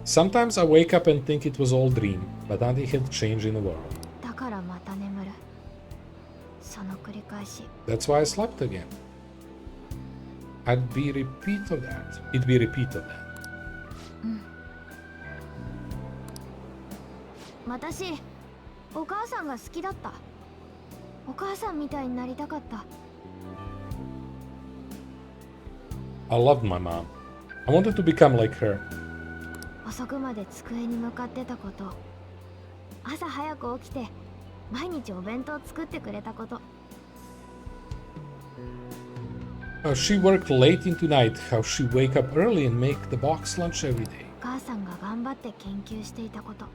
Sometimes I wake up and think it was all dream, but nothing had changed in the world. だからまた眠る。その繰り返し。 That's why I slept again. It'd be repeat of that. 私、お母さんが好きだった。お母さんみたいになりたかった。 I loved my mom. I wanted to become like her. 遅くまで机に向かってたこと。朝早く起きて毎日お弁当作ってくれたこと。 How she worked late into night, how she wake up early and make the box lunch every day. お母さんが頑張って研究していたこと。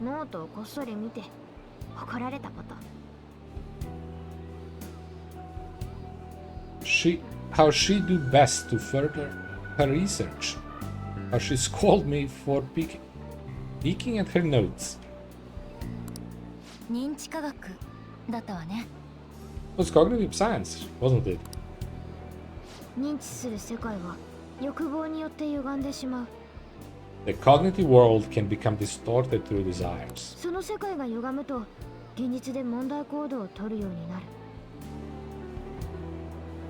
ノートをこっそり見て怒られたこと。 How she do best to further her research. How she scolded me for peeking at her notes. 認知科学だったわね。 It was cognitive science, wasn't it? 認知する世界は欲望によって歪んでしまう。 The cognitive world can become distorted through desires. その世界が歪むと現実で問題行動を取るようになる。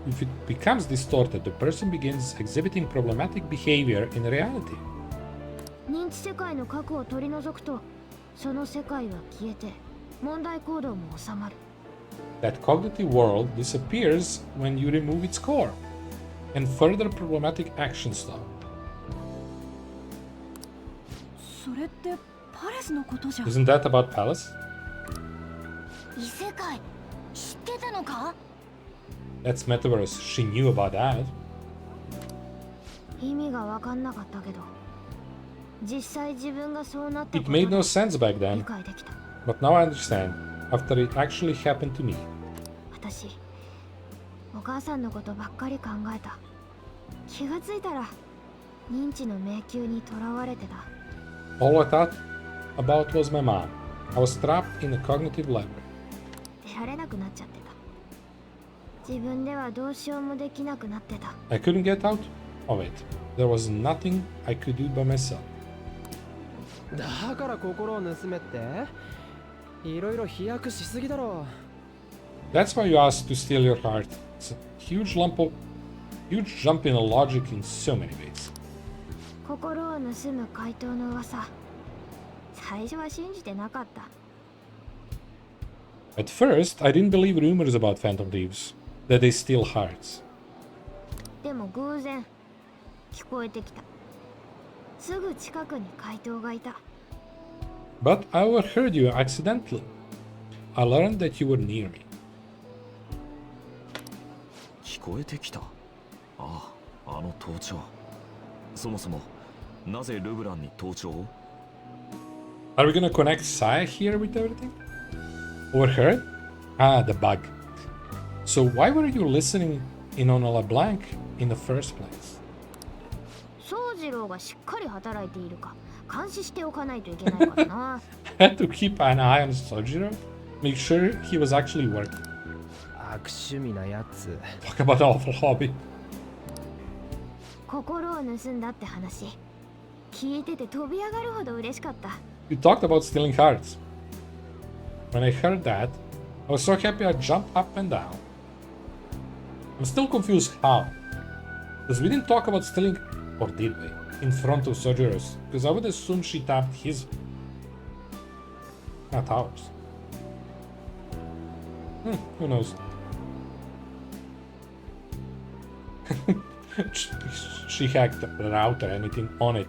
If it becomes distorted, the person begins exhibiting problematic behavior in reality. 認知世界の核を取り除くとその世界は消えて問題行動も収まる。 That cognitive world disappears when you remove its core, and further problematic actions stop. それってパレスのことじゃ。 Isn't that about Palace? 異世界知ってたのか？ That's metaverse. She knew about that. 意味が分かんなかったけど実際自分がそうなったこ It と made で no sense back 理 then, 解できた。 but now I understand, after it actually happened to me. 私お母さんのことばっかり考えた。気がついたら認知の迷宮にとらわれてた。 All I thought about was my mom. I was trapped in a cognitive labyrinth. 出られなくなっちゃってた。自分ではどうしようもできなくなってた。 I couldn't get out of it. There was nothing I could do by myself. だから心を盗めっていろいろ飛躍しすぎだろ。 That's why you asked to steal your heart. It's a huge jump in logic in so many ways. 心を盗む怪盗の噂、最初は信じてなかった。 At first, I didn't believe rumors about Phantom Thieves, that they steal hearts. でも偶然聞こえてきた。すぐ近くに怪盗がいた。 But I overheard you accidentally. I learned that you were near me. 聞こえてきた。ああ、あの盗聴。そもそもなぜルブランに盗聴を？ Are we gonna connect Saya here with everything? Overheard? Ah, the bug. So why were you listening in on LeBlanc in the first place? 宗次郎がしっかり働いているか監視しておかないといけないからな。Had to keep an eye on Sojiro? Make sure he was actually working. 悪趣味なやつ。 Talk about an awful hobby. 心を盗んだって話聞いてて飛び上がるほど嬉しかった。 You talked about stealing hearts. When I heard that, I was so happy I jumped up and down. I'm still confused how. Because we didn't talk about stealing, or did we, in front of Sojiro's? Because I would assume she tapped his, not ours. Who knows? She hacked the router, anything on it.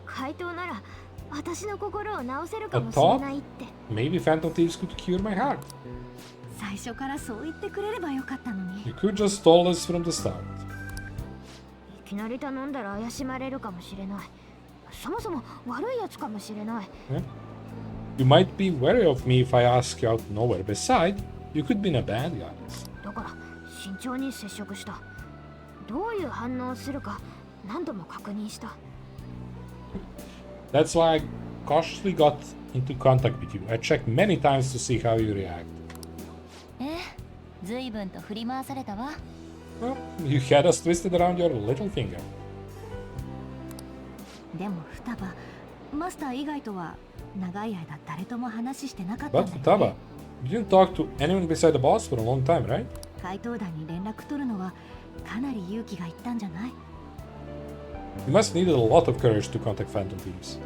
怪盗なら私の心を直せる A かもしれ thought? ないって。 Maybe Phantom Thieves could cure my heart. 最初からそう言ってくれればよかったのに。 You could just told us from the start. いきなり頼んだら怪しまれるかもしれない。そもそも悪いやつかもしれない。 Yeah? You might be wary of me if I ask you out of nowhere. Besides, you could be in a bad guy. だから慎重に接触した。どういう反応をするか何度も確認した。 That's why I cautiously got into contact with you. I checked many times to see how you react. 随分と振り回されたわ。 Well, you had us twisted around your little finger. でも双葉、マスター以外とは長い間誰とも話してなかったん But だよね。 Futaba, you didn't talk to anyone beside the boss for a long time, right? 怪盗団に連絡取るのはかなり勇気がいったんじゃない？ You must needed a lot of courage to contact Phantom Thieves.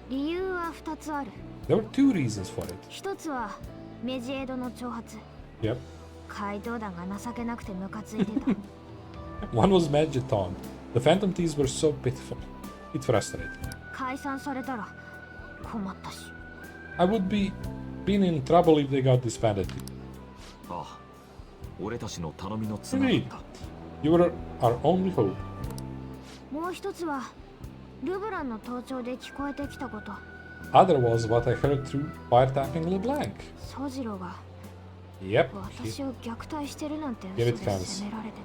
理由は2つある。 There were two reasons for it. 1つはメジエドの挑発。 Yep. 怪盗団が情けなくてムカついてた。 One was Magiton. The Phantom Thieves were so pitiful. It frustrated. 解散されたら困ったし。 I would be been in trouble if they got disbanded. ああ、俺たちの頼みの綱だっ Indeed. た。 You were our only hope. もう一つはルブランの盗聴で聞こえてきたこと。 Other was what I heard through wiretapping LeBlanc. ソジロが Yep. 私を虐待してるなんて Here 嘘 it で comes. 責められてて。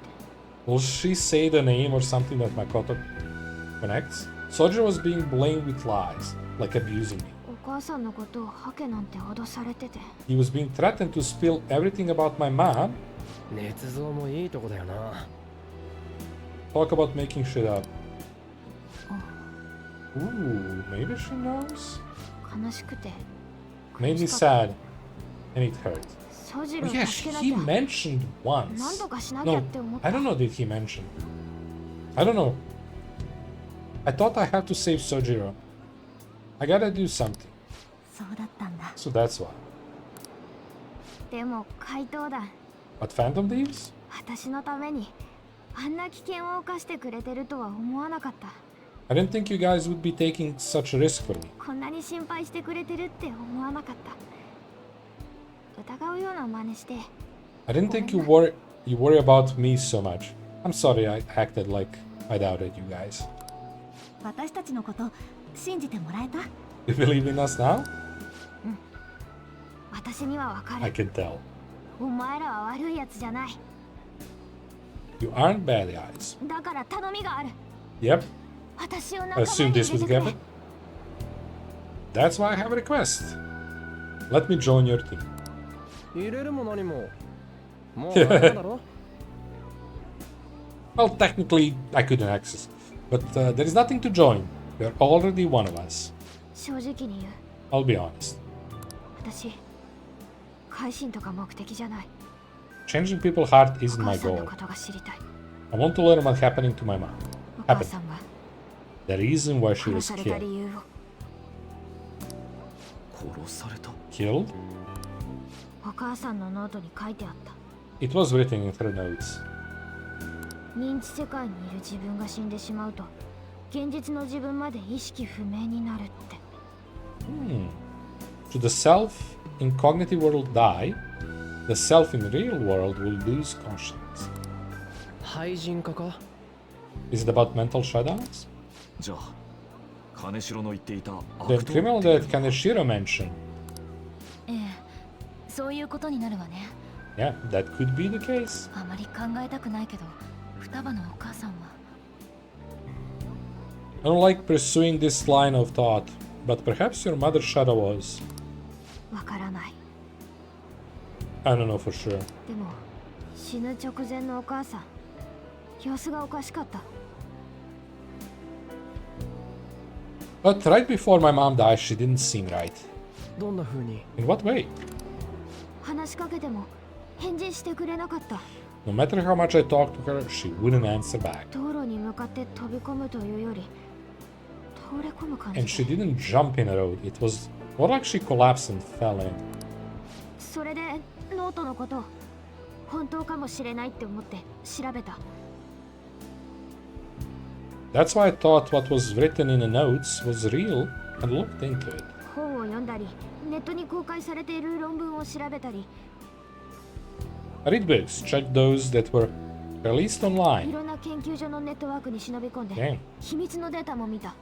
Will she say the name or something that Makoto connects? Sojiro was being blamed with lies, like abusing me. お母さんのことをハケなんて脅されてて。 He was being threatened to spill everything about my mom. 捏造もいいとこだよな。 Talk about making shit up. Ooh, maybe she knows? 悲しくて。 Made me 苦しかった sad. And it hurt. ソジ Oh, ロを yeah, 助けな he きゃ。 mentioned 何 once. とかしなきゃ No, って思った I don't know, did he mention? I don't know. I thought I had to save Sojiro. I gotta do something. そうだったんだ。 So that's why. でも怪盗団 But Phantom Thieves? 私のためにあんな危険を冒してくれてるとは思わなかった。 I didn't think you guys would be taking such a risk for me. こんなに心配してくれてるって思わなかった。疑うような真似して。 I didn't think you worry about me so much. I'm sorry I acted like I doubted you guys. 私たちのこと信じてもらえた？ You believe in us now? 私にはわか I る。 can tell. お前らは悪いやつじゃない。 You aren't bad guys. だから頼みがある。 Yep. 私を I 仲間 assumed に this 入れ would てくれ get it. That's why I have a request. Let me join your team. 入れるも何も。もう仲間だろ。 Well, technically, I couldn't access. But there is nothing to join. You're already one of us. 正直に言う。 I'll be honest. 私、改心とか目的じゃない。 Changing people's heart お isn't 母 my さんの goal. ことが知りたい。 I want to learn what's happening to my mom. お母さんが The reason why she 殺 was された killed. 理由を。殺された。 Killed? お母さんのノートに書いてあった。 It was written in her notes. 認知世界にいる自分が死んでしまうと、現実の自分まで意識不明になるって。Should the self in cognitive world die, the self in real world will lose conscience. 廃人化か。 Is it about mental shutdowns? じゃあ、金城の言っていた The 悪党 criminal って that Kaneshiro mentioned. ええ、そういうことになるわね。 Yeah, that could be the case. あまり考えたくないけど、双葉のお母さんは。 I don't like pursuing this line of thought, but perhaps your mother's shadow was. わからない。 I don't know for sure. でも、死ぬ直前のお母さん、様子がおかしかった。 But right before my mom died, she didn't seem right. どんな風に。 In what way? 話しかけても返事してくれなかった。 No matter how much I talked to her, she wouldn't answer back. 道路に向かって飛び込むというより、倒れ込む感 And じ she で。 didn't jump in a road. It was more like she collapsed and fell in. それでノートのこと本当かもしれないって思って調べた。 That's why I thought what was written in the notes was real and looked into it. 本を読んだり、ネットに公開されている論文を調べたり、 I read books, checked those that were released い online. ろんな研究所のネットワークに忍び込んで Damn. 秘密のデータも見た。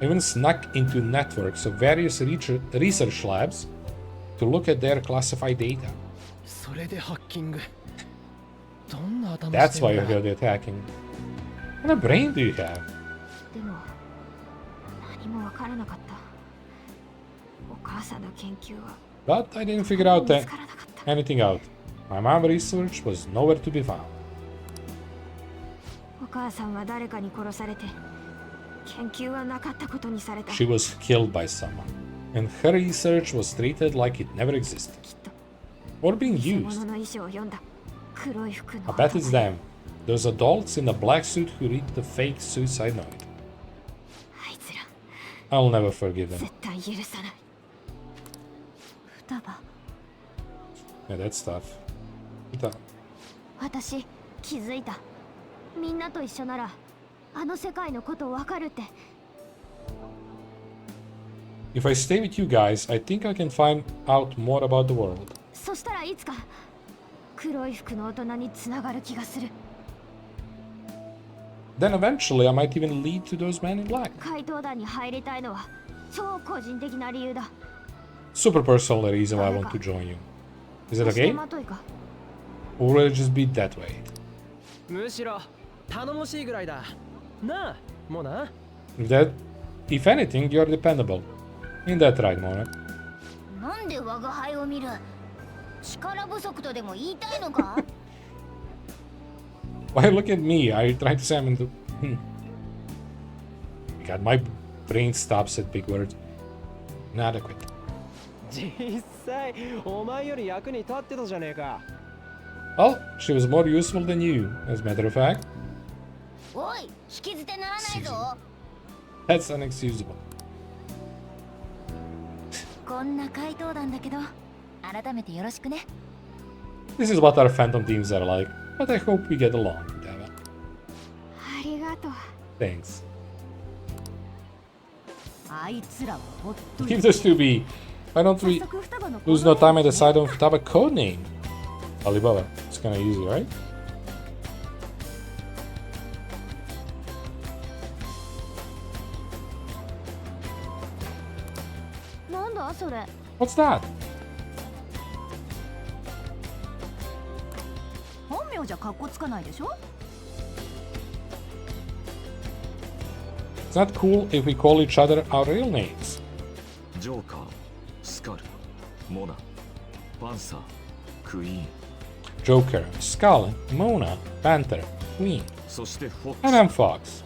I even snuck into networks of various research labs to look at their classified data. それでハッキング。どんな頭 That's して why ん you're だ。 good at hacking. What kind of brain do you have? でも何もわからなかった。お母さんの研究は But I didn't figure 見 out つからなかった。 anything out. My mom's research was nowhere to be found. お母さんは誰かに殺されて研究はなかったことにされた。 She was killed by someone, and her research was treated like it never existed きっと or being 偽 used. 物の衣装を読んだ黒い服の I bet it's them. Those adults in a black suit who read the fake suicide note. あいつら I'll never forgive them. 絶対許さない。双葉 Yeah, that's tough. Ita. 私気づいた。みんなと一緒ならあの世界のことわかるって。 If I stay with you guys, I think I can find out more about the world. そしたらいつか黒い服の大人につながる気がする。 Then eventually I might even lead to those men in black. 怪盗団に入りたいのは超個人的な理由だ。 Super personal reason why I want to join you. Is it そして okay? まといか。 Or will it just be that way? むしろ頼もしいぐらいだなあもな。 If anything, you're dependable. In that right, Mona. なんで我が輩を見る？力不足とでも言いたいのか？ Why look at me? Are you trying to say I'm into... God, my brain stops at big words. Inadequate. 実際お前より役に立ってたじゃねえか。 Well, she was more useful than you, as a matter of fact. おい、引き捨てならないぞ。 That's unexcusable. こんな怪盗団だけど改めてよろしくね。 This is what our Phantom teams are like, but I hope we get along, Dava. ありがとう。 Thanks. あいつらはほっとい Keep て。 this to be. Why don't 早 we 速双葉の lose no time and decide on Futaba codename? Alibaba. It's kinda easy, right? なんだそれ？ What's that? 本名じゃカッコつかないでしょ。 It's not cool if we call each other our real names. ジョーカー、スカル、モナ、パンサー、クイーン、 Joker, Skull, Mona, Panther, Queen, そしてフォッ and ク I'm Fox.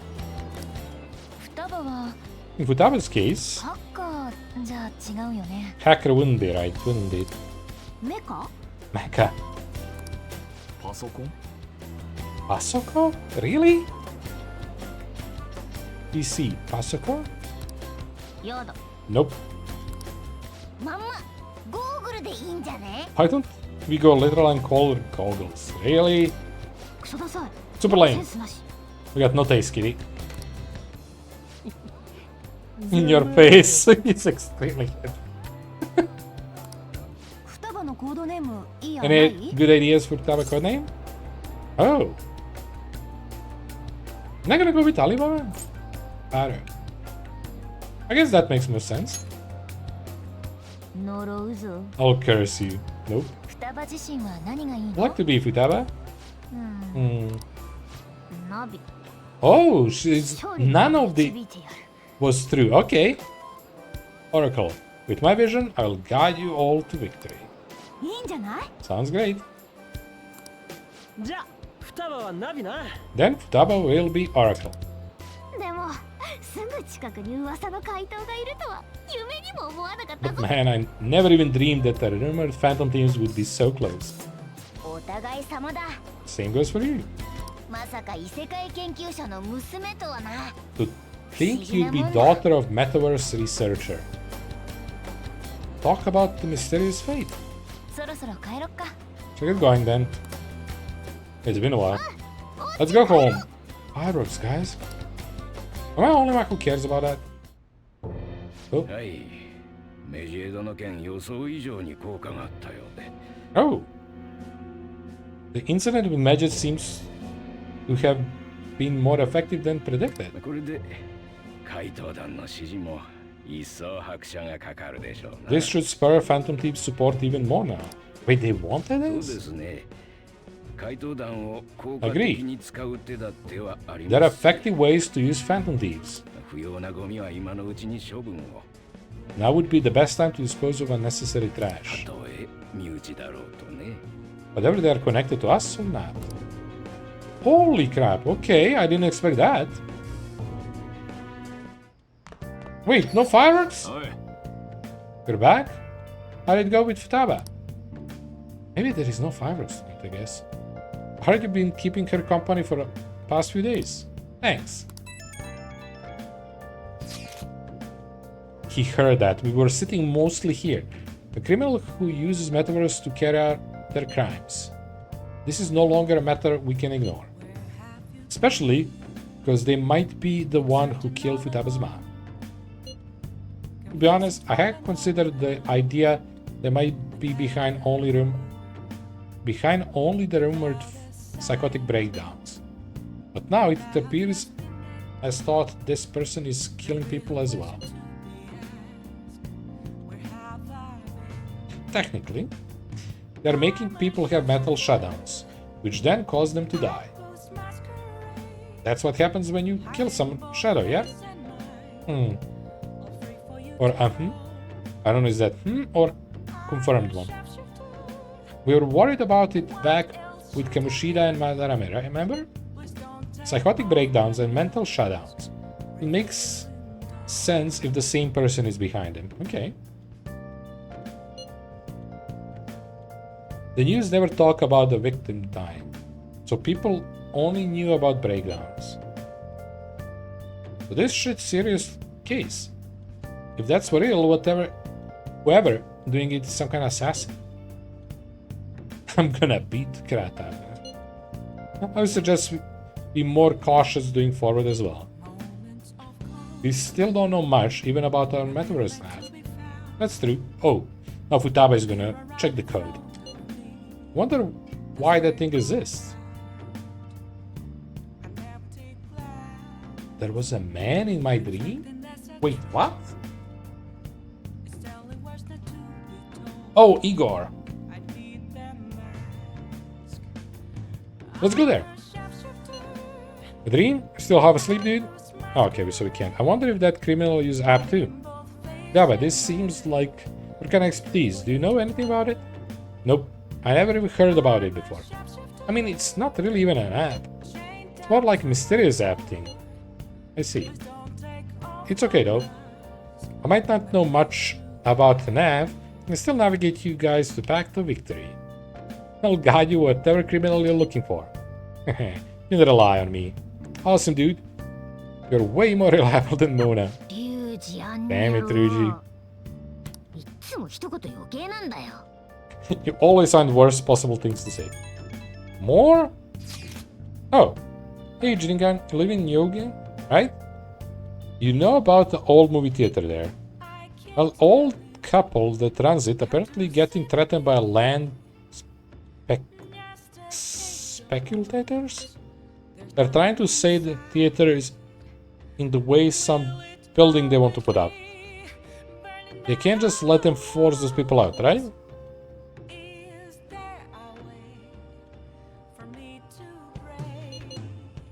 双葉は In Futaba's case, ハッカーじゃ違うよね。 hacker wouldn't be right, wouldn't it? メカ？ Mecha. ス、パソコン、 Pasoko? Really? PC, Pasoko? やだ。 Nope. まんまゴーグルでいいんじゃね？ Why don't we go literal and call it goggles? Really? クソダサい。 Super lame. センスなし。 We got no taste, kitty. In your face. It's extremely good. 双葉のコードネームいいやな Any い？ good ideas for Futaba codename? Oh. Not gonna go with Alibaba? I don't. I guess that makes more sense. 呪うぞ。 I'll curse you. Nope. 双葉自身は何がいいの？ I'd like to be Futaba. うん Hmm. ナビ。 Oh, she's 勝利に none of the 導いてやる。 was true. Okay. Oracle, with my vision, I will guide you all to victory. いいんじゃない？ Sounds great. じゃあ双葉はナビな。 Then Futaba will be Oracle. でもすぐ近くに噂の怪盗がいるとは夢にも思わなかった But ぞ。 man, I never even dreamed that the rumored Phantom teams would be so close. お互い様だ。 Same goes for you. まさか異世界研究者の娘とはな。 To think you'd be daughter of metaverse researcher. Talk about the mysterious fate. そろそろ帰ろっか。 So get going then. It's been a while. Let's go home. Fireworks, guys. Am I the only one who cares about that? Oh. はい。メジエドの件予想以上に効果があったようで。 Oh. The incident with Magic seems to have been more effective than predicted. これで怪盗団の支持も一層拍車がかかるでしょうな。 This should spur Phantom Team's support even more now. Wait, they wanted そうで this? すね。怪盗団を効果的に使う手だってはあり There ま are す。 effective ways to use Phantom Thieves. 不要なゴミは今のうちに処分を。 Now would be the best time to dispose of unnecessary trash. たとえ身内だろうとね。 Whatever they are connected to us or not. Holy crap, okay, I didn't expect that. Wait, no fireworks? おい You're back? How did it go with Futaba? Maybe there is no fireworks tonight, I guess. How have you been keeping her company for the past few days? Thanks. He heard that. We were sitting mostly here. A criminal who uses metaverse to carry out their crimes. This is no longer a matter we can ignore. Especially because they might be the one who killed Futaba's mom. To be honest, I had considered the idea they might be behind only the rumored psychotic breakdowns. But now it appears as thought this person is killing people as well. Technically, they're making people have mental shutdowns, which then cause them to die. That's what happens when you kill some shadow, yeah? Or I don't know, is that or confirmed one? We were worried about it back with Kamoshida and Madarame, remember? Psychotic breakdowns and mental shutdowns. It makes sense if the same person is behind them. Okay. The news never talked about the victim dying, so people only knew about breakdowns. So this shit's serious case. If that's for real, whoever doing it is some kind of assassin. I'm gonna beat crap out of it. I would suggest we be more cautious doing forward as well. We still don't know much even about our metaverse lab. That's true. Oh, now Futaba is gonna check the code. Wonder why that thing exists. There was a man in my dream? Wait, what? Oh, Igor. Let's go there. A dream? Still half asleep, dude? Oh, okay, so we can't. I wonder if that criminal uses app too. Yeah, but this seems like your kind of expertise. Do you know anything about it? Nope. I never even heard about it before. I mean, it's not really even an app. It's more like a mysterious app thing. I see. It's okay though. I might not know much about the nav, and still navigate you guys to path to victory. I'll guide you whatever criminal you're looking for. You can rely on me. Awesome, dude. You're way more reliable than Mona. Damn it, Ryuji. You always find worst possible things to say. More? Oh. Hey, Jidding, you live in Yogi, right? You know about the old movie theater there. Well, old couple that runs it apparently getting threatened by land speculators? They're trying to say the theater is in the way some building they want to put up. They can't just let them force those people out, right?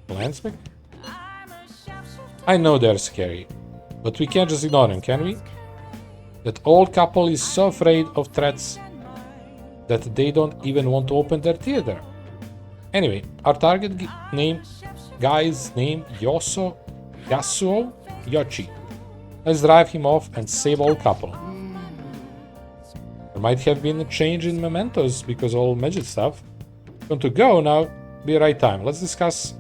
Land spec? I know they're scary, but we can't just ignore them, can we? That old couple is so afraid of threats that they don't even want to open their theater. Anyway, our target guy's name Yasuo Yoshi. Let's drive him off and save old couple. There might have been a change in mementos because of all magic stuff. Want to go now? Be right time. Let's discuss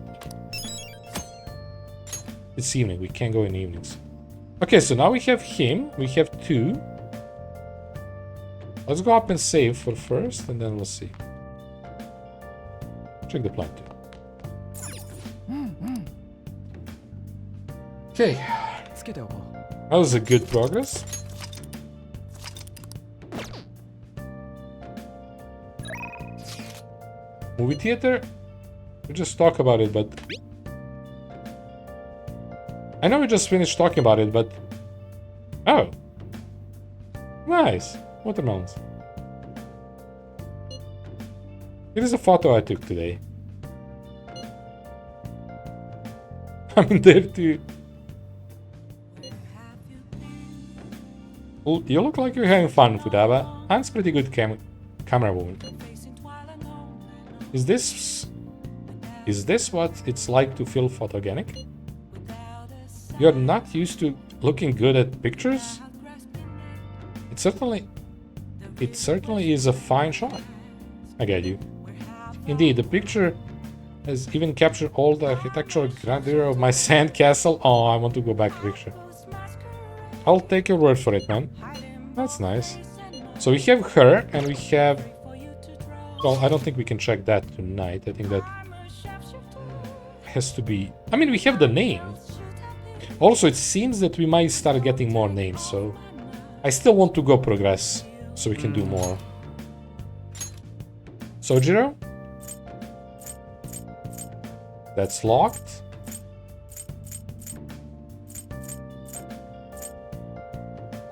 this evening. We can't go in evenings. Okay, so now we have him. We have two. Let's go up and save for first, and then we'll see. Check the plan too. Okay. That was a good progress. Movie theater? We just talk about it, but... I know we just finished talking about it, but... Oh. Nice. Watermelons. It is a photo I took today. I'm in there too. Well, you look like you're having fun, Futaba. Anne's pretty good camera woman. Is this what it's like to feel photogenic? You're not used to looking good at pictures? It certainly is a fine shot. I get you. Indeed, the picture has even captured all the architectural grandeur of my sand castle. Oh, I want to go back to the picture. I'll take your word for it, man. That's nice. So we have her, and we have... Well, I don't think we can check that tonight. I think that has to be... I mean, we have the name. Also, it seems that we might start getting more names, so... I still want to go progress, so we can do more. Sojiro? That's locked.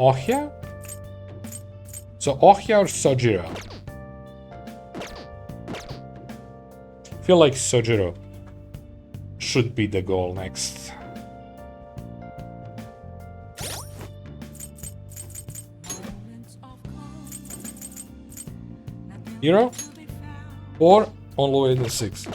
Ohya? So Ohya or Sojiro? I feel like Sojiro should be the goal next. Hero? Or on low 8 and 6?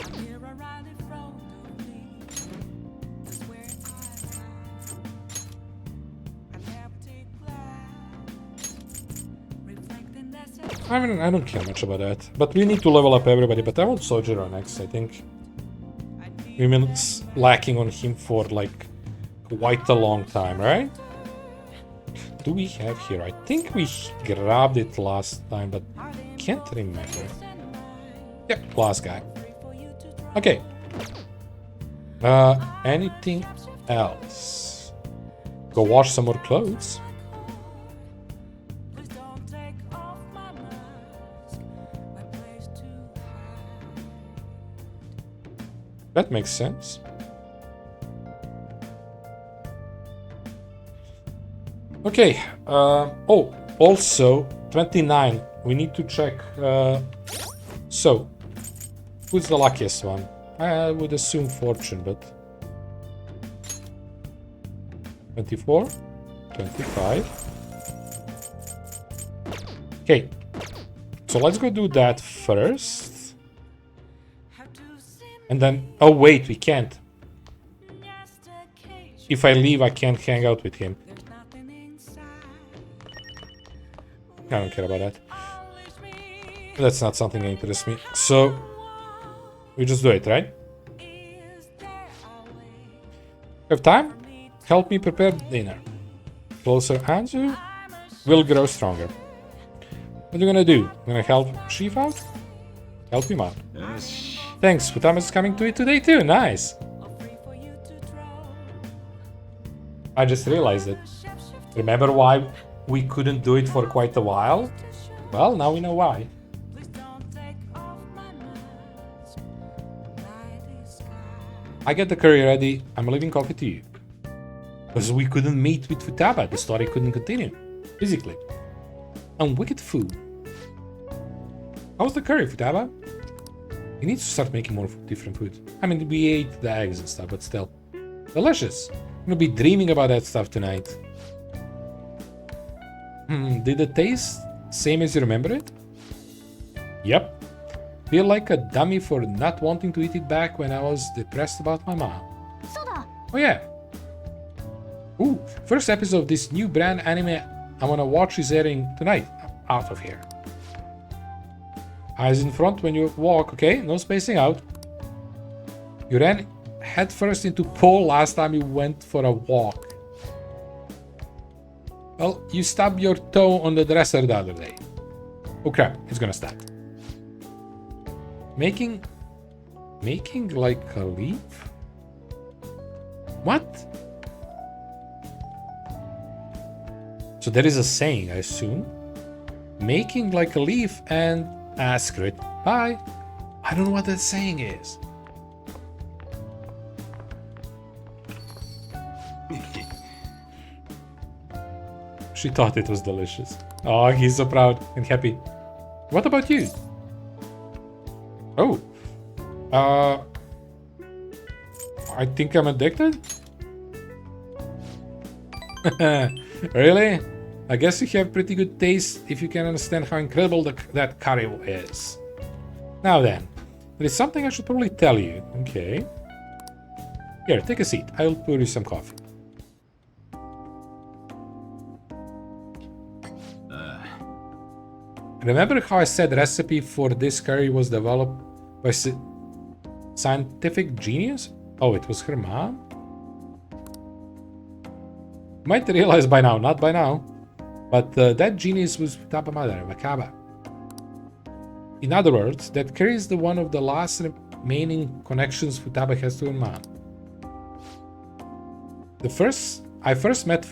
I mean, I don't care much about that. But we need to level up everybody. But I want Sojiro next, I think. We've been lacking on him for like quite a long time, right? Do we have here? I think we grabbed it last time, but can't remember. Yep, last guy. Okay. Anything else? Go wash some more clothes. That makes sense. Okay. Oh, also 29. We need to check. So, who's the luckiest one? I would assume Fortune, but 24, 25. Okay. So let's go do that first. And then, oh wait, we can't. If I leave, I can't hang out with him. I don't care about that. That's not something that interests me. So, we just do it, right? Have time? Help me prepare dinner. Closer Anzu will grow stronger. What are you gonna do? Gonna help Chief out? Help him out. Thanks, Futama's is coming to it today too. Nice. I just realized it. Remember why we couldn't do it for quite a while? Well, now we know why. I get the curry ready. I'm leaving coffee to you. Because we couldn't meet with Futaba. The story couldn't continue. Physically. And wicked food. How's the curry, Futaba? You need to start making more different food. I mean, we ate the eggs and stuff, but still. Delicious. I'm gonna be dreaming about that stuff tonight. Did it taste same as you remember it? Yep. Feel like a dummy for not wanting to eat it back when I was depressed about my mom. Oh yeah. Ooh, first episode of this new brand anime I wanna watch is airing tonight. Out of here. Eyes in front when you walk, okay? No spacing out. You ran headfirst into pole last time you went for a walk. Well, you stubbed your toe on the dresser the other day. Oh crap, it's gonna start. Making like a leaf? What? So there is a saying, I assume. Making like a leaf and ask it. Bye. I don't know what that saying is. She thought it was delicious. Oh, he's so proud and happy. What about you? Oh. I think I'm addicted? Really? I guess you have pretty good taste if you can understand how incredible that curry is. Now then, there is something I should probably tell you. Okay. Here, take a seat. I'll pour you some coffee. Remember how I said the recipe for this curry was developed by scientific genius? Oh, it was her mom? You might realize by now, not by now, but that genius was Futaba's mother, Wakaba. In other words, that curry is one of the last remaining connections Futaba has to her mom. I first met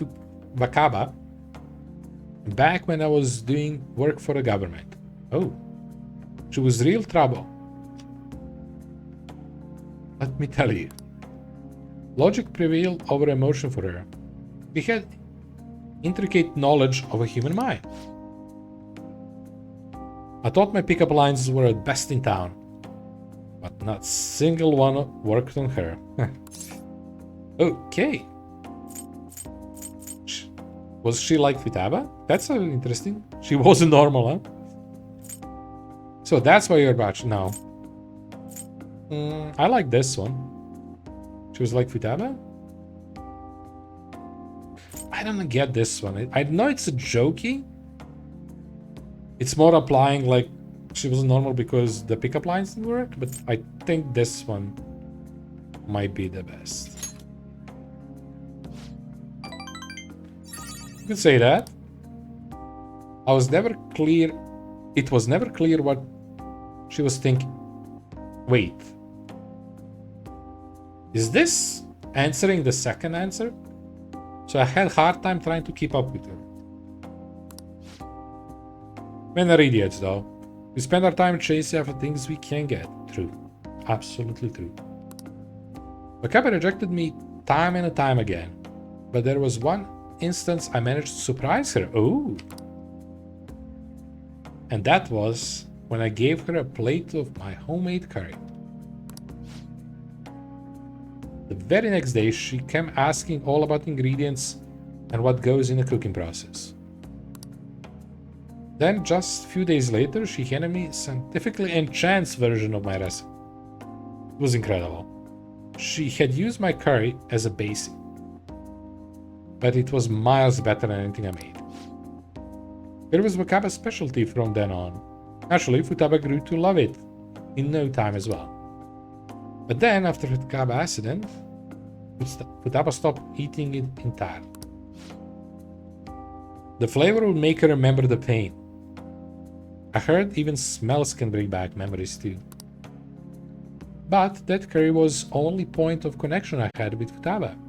Wakaba back when I was doing work for the government. Oh, she was real trouble. Let me tell you. Logic prevailed over emotion for her. She had intricate knowledge of a human mind. I thought my pickup lines were at best in town, but not single one worked on her. Okay. Was she like Futaba? That's interesting. She wasn't normal, huh? So that's why you're batch now. I like this one. She was like Futaba? I don't get this one. I know it's a jokey. It's more applying like she was normal because the pickup lines didn't work, but I think this one might be the best. You could say that. It was never clear what she was thinking. Wait. Is this answering the second answer? So I had a hard time trying to keep up with her. Men are idiots though. We spend our time chasing after things we can't get. True. Absolutely true. Wakaba rejected me time and time again. But there was one instance I managed to surprise her. Oh. And that was when I gave her a plate of my homemade curry. The very next day, she came asking all about ingredients and what goes in the cooking process. Then, just a few days later, she handed me a scientifically enhanced version of my recipe. It was incredible. She had used my curry as a basic, but it was miles better than anything I made. It was Wakaba's specialty from then on. Actually, Futaba grew to love it in no time as well. But then, after Futaba accident, Futaba stopped eating it entirely. The flavor would make her remember the pain. I heard even smells can bring back memories too. But that curry was only point of connection I had with Futaba.